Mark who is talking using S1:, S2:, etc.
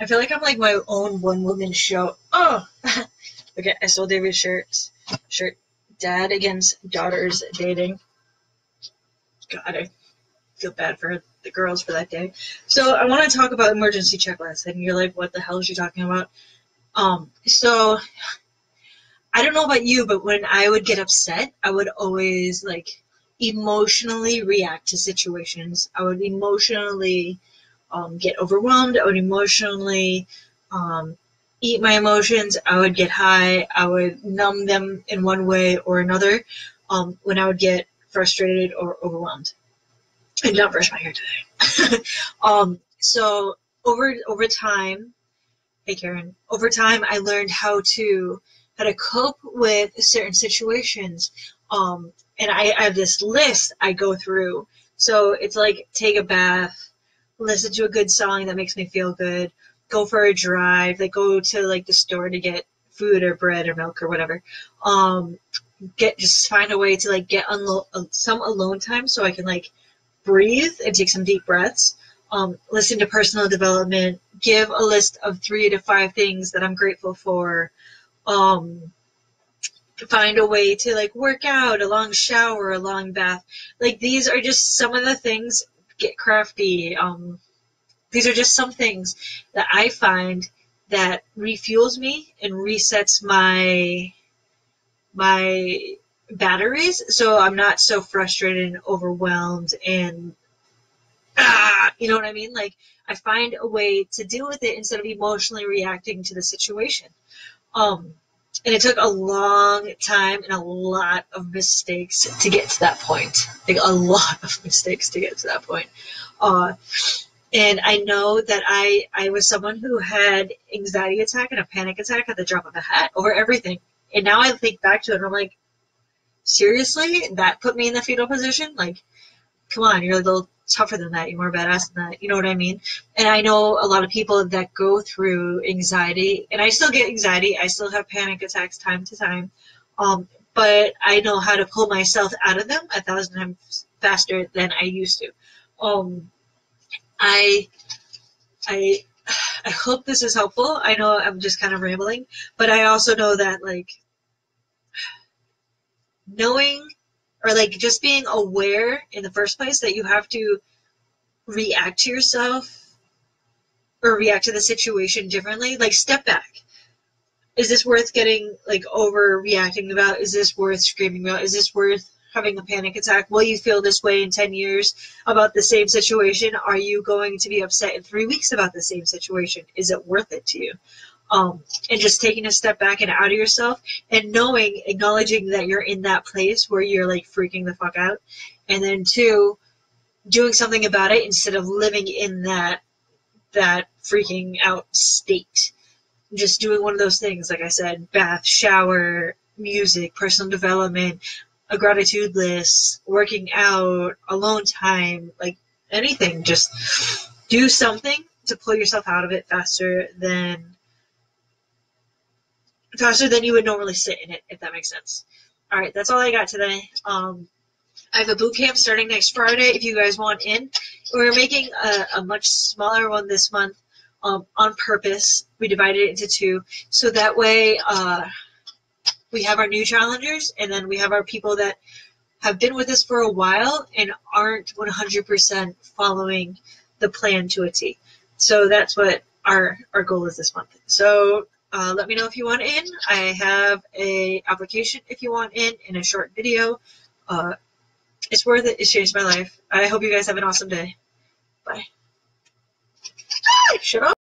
S1: I feel like I'm like my own one-woman show. Oh! Okay, I stole David's shirt. Dad against daughters dating. God, I feel bad for the girls for that day. So I want to talk about emergency checklists, and you're like, what the hell is she talking about? So I don't know about you, but when I would get upset, I would always like emotionally react to situations. I would emotionally get overwhelmed. I would emotionally um, eat my emotions. I would get high. I would numb them in one way or another when I would get frustrated or overwhelmed. I did not brush my hair today. So over time, hey Karen, over time I learned how to cope with certain situations. And I have this list I go through. So it's like take a bath, listen to a good song that makes me feel good, go for a drive, like go to like the store to get food or bread or milk or whatever. Um, just find a way to like get some alone time so I can like breathe and take some deep breaths. Listen to personal development, give a list of 3 to 5 things that I'm grateful for. Um, Find a way to like work out, a long shower, a long bath. Like these are just some of the things. Get crafty. These are just some things that I find that refuels me and resets my batteries, so I'm not so frustrated and overwhelmed and you know what I mean? Like I find a way to deal with it instead of emotionally reacting to the situation. Um, and it took a long time and a lot of mistakes to get to that point. Like a lot of mistakes to get to that point. Uh, and I know that I was someone who had anxiety attack and a panic attack at the drop of a hat over everything. And now I think back to it and I'm like, seriously? That put me in the fetal position? Like, come on, you're a little tougher than that. You're more badass than that. You know what I mean? And I know a lot of people that go through anxiety, and I still get anxiety. I still have panic attacks time to time. But I know how to pull myself out of them 1,000 times faster than I used to. Um, I, I, I hope this is helpful. I know I'm just kind of rambling, but I also know that like knowing or like just being aware in the first place that you have to react to yourself or react to the situation differently. Like step back. Is this worth getting like overreacting about? Is this worth screaming about? Is this worth having a panic attack? Will you feel this way in 10 years about the same situation? Are you going to be upset in 3 weeks about the same situation? Is it worth it to you? And just taking a step back and out of yourself and acknowledging that you're in that place where you're like freaking the fuck out. And then two, doing something about it instead of living in that freaking out state. Just doing one of those things, like I said, bath, shower, music, personal development, a gratitude list, working out, alone time, like anything. Just do something to pull yourself out of it faster than you would normally sit in it, if that makes sense. All right, that's all I got today. I have a boot camp starting next Friday if you guys want in. We're making a much smaller one this month on purpose. We divided it into two. So that way we have our new challengers and then we have our people that have been with us for a while and aren't 100% following the plan to a T. So that's what our goal is this month. So let me know if you want in. I have a application if you want in a short video. It's worth it. It's changed my life. I hope you guys have an awesome day. Bye. Shut up.